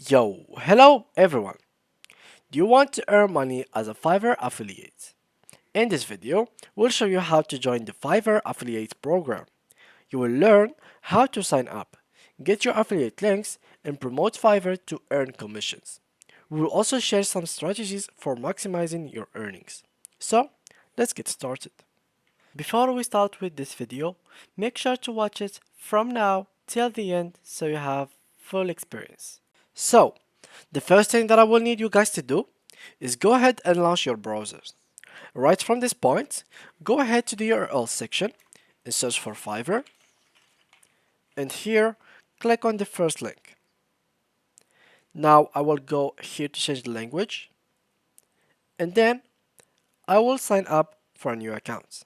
Yo, hello everyone. Do you want to earn money as a Fiverr affiliate? In this video, we'll show you how to join the Fiverr affiliate program. You will learn how to sign up, get your affiliate links, and promote Fiverr to earn commissions. We will also share some strategies for maximizing your earnings. So, let's get started. Before we start with this video, make sure to watch it from now till the end so you have full experience. So, the first thing that I will need you guys to do is go ahead and launch your browsers. Right from this point, go ahead to the URL section and search for Fiverr, and here click on the first link. Now I will go here to change the language, and then I will sign up for a new account.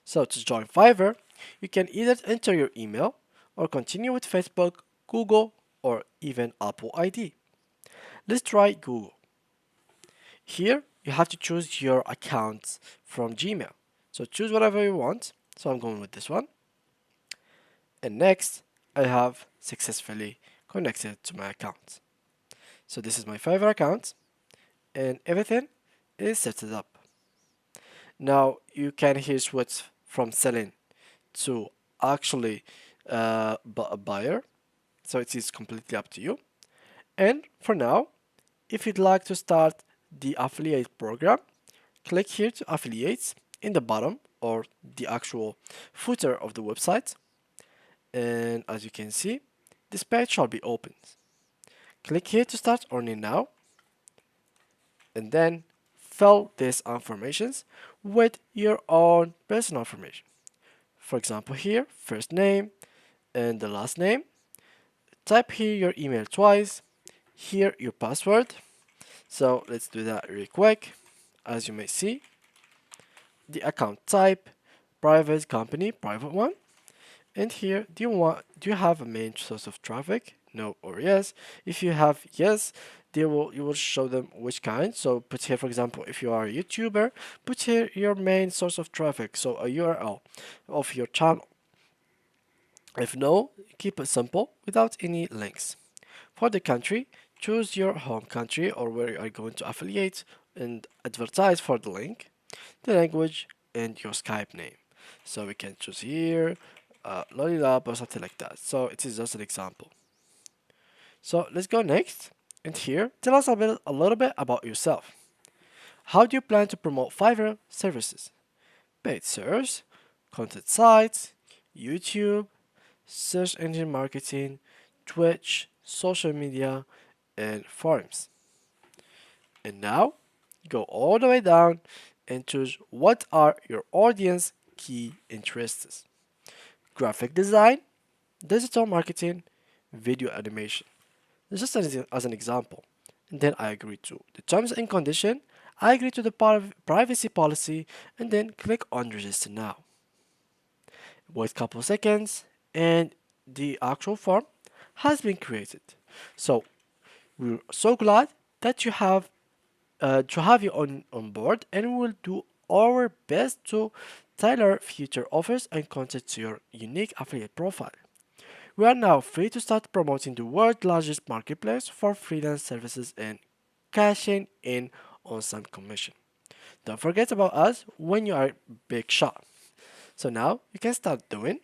So to join Fiverr, you can either enter your email or continue with Facebook, Google, or even Apple ID. Let's try Google. Here, you have to choose your account from Gmail. So choose whatever you want. So I'm going with this one. And next, I have successfully connected to my account. So this is my Fiverr account and everything is set up. Now you can here switch from selling to actually a buyer. So it is completely up to you. And for now, if you'd like to start the affiliate program, click here to affiliates in the bottom or the actual footer of the website. And as you can see, this page shall be opened. Click here to start earning now, and then fill these informations with your own personal information. For example, here, first name and the last name. Type here your email twice, here your password. So let's do that really quick. As you may see, the account type, private company, private one. And here, do you have a main source of traffic? No or yes. If you have yes, you will show them which kind. So put here, for example, if you are a YouTuber, put here your main source of traffic, so a URL of your channel. If no, keep it simple without any links. For the country, choose your home country or where you are going to affiliate and advertise for the link, the language, and your Skype name. So we can choose here, Lollipop or something like that. So it is just an example. So let's go next. And here, tell us a little bit about yourself. How do you plan to promote Fiverr services? Paid search, content sites, YouTube, search engine marketing, Twitch, social media, and forums. And now, go all the way down and choose what are your audience key interests. Graphic design, digital marketing, video animation. Just as an example. And then I agree to the terms and condition. I agree to the privacy policy and then click on register now. Wait a couple seconds and the actual form has been created. So we're so glad that you have to have you on board, and we will do our best to tailor future offers and content to your unique affiliate profile. We are now free to start promoting the world's largest marketplace for freelance services and cashing in on some commission. Don't forget about us when you are big shot. So now you can start doing.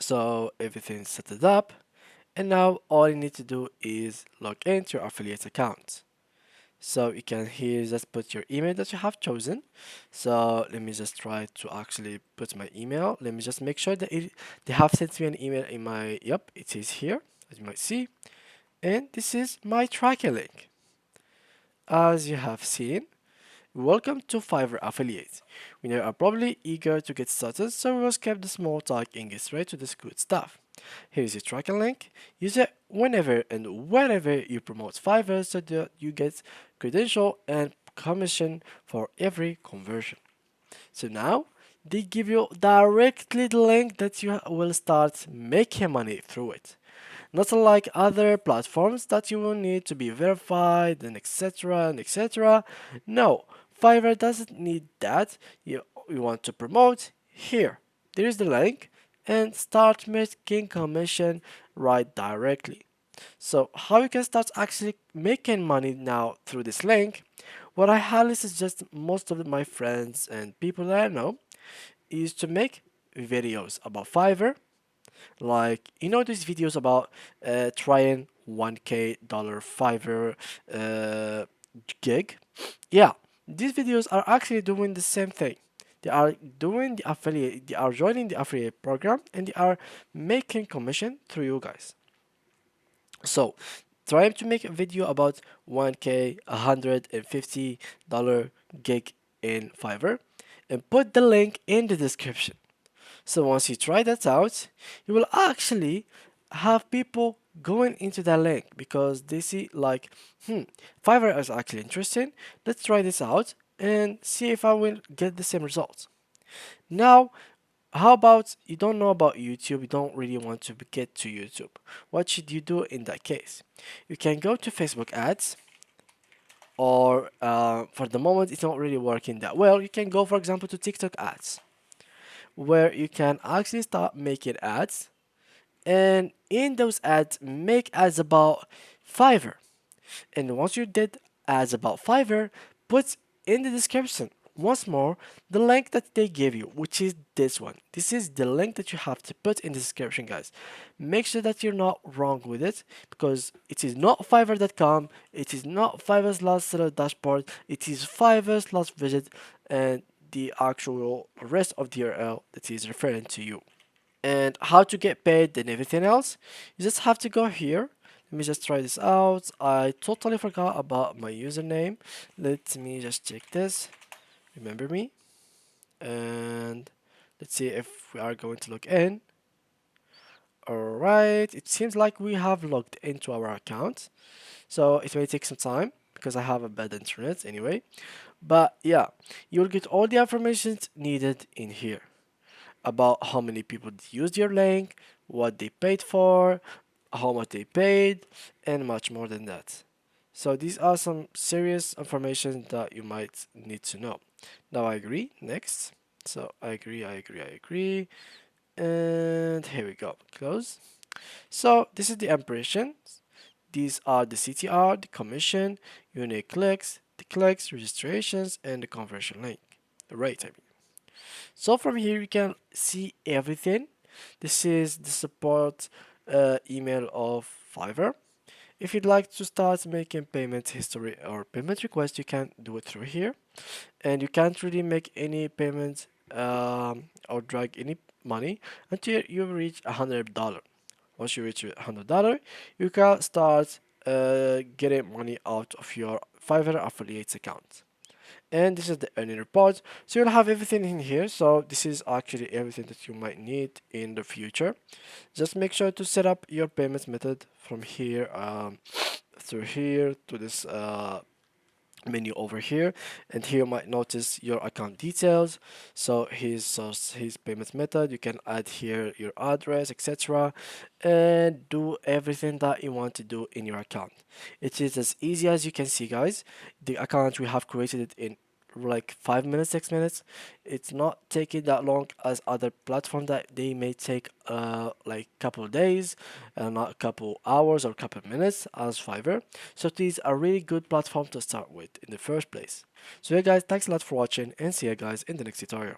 So everything's set it up, and now all you need to do is log into your affiliate account. So you can here just put your email that you have chosen. So let me just try to actually put my email. Let me just make sure that they have sent me an email in my, yep, it is here, as you might see. And this is my tracking link. As you have seen, welcome to Fiverr Affiliate. We know you are probably eager to get started, so we will skip the small talk and get straight to the good stuff. Here's your tracking link. Use it whenever and wherever you promote Fiverr so that you get credential and commission for every conversion. So now they give you directly the link that you will start making money through it. Not unlike other platforms that you will need to be verified and etc. and etc. No, Fiverr doesn't need that. You want to promote here. There is the link and start making commission right directly. So how you can start actually making money now through this link, what I highly suggest most of my friends and people that I know is to make videos about Fiverr. Like, you know, these videos about trying 1K dollar Fiverr uh, gig. Yeah, these videos are actually doing the same thing. They are doing the affiliate, they are joining the affiliate program, and they are making commission through you guys. So, trying to make a video about 1K, $150 gig in Fiverr, and put the link in the description. So once you try that out, you will actually have people going into that link because they see like, Fiverr is actually interesting. Let's try this out and see if I will get the same results. Now, how about you don't know about YouTube, you don't really want to get to YouTube. What should you do in that case? You can go to Facebook ads, or for the moment it's not really working that well. You can go, for example, to TikTok ads, where you can actually start making ads, and in those ads make ads about Fiverr. And once you did ads about Fiverr, put in the description once more the link that they give you, which is this one. This is the link that you have to put in the description, guys. Make sure that you're not wrong with it, because it is not Fiverr.com, it is not Fiverr's last seller dashboard, it is Fiverr's last visit, and the actual rest of the URL that is referring to you. And how to get paid and everything else, you just have to go here. Let me just try this out. I totally forgot about my username. Let me just check this. Remember me. And let's see if we are going to log in. Alright, it seems like we have logged into our account. So it may take some time because I have a bad internet anyway. But yeah, you'll get all the information needed in here about how many people used your link, what they paid for, how much they paid, and much more than that. So these are some serious information that you might need to know. Now I agree. Next. So I agree, I agree, I agree. And here we go. Close. So this is the impressions. These are the CTR, the commission, unique clicks, the clicks, registrations, and the conversion link. The rate, I mean. So from here you can see everything. This is the support email of Fiverr. If you'd like to start making payment history or payment request, you can do it through here. And you can't really make any payment or drag any money until you reach $100. Once you reach $100, you can start getting money out of your Fiverr affiliates account. And this is the earning report, so you'll have everything in here. So this is actually everything that you might need in the future. Just make sure to set up your payments method from here through here to this menu over here, and here you might notice your account details. So his payment method, you can add here your address, etc., and do everything that you want to do in your account. It is as easy as you can see, guys. The account, we have created it in like 5 minutes, 6 minutes. It's not taking that long as other platforms that they may take like couple of days and not a couple hours or couple of minutes as Fiverr. So it is a really good platform to start with in the first place. So yeah guys, thanks a lot for watching, and see you guys in the next tutorial.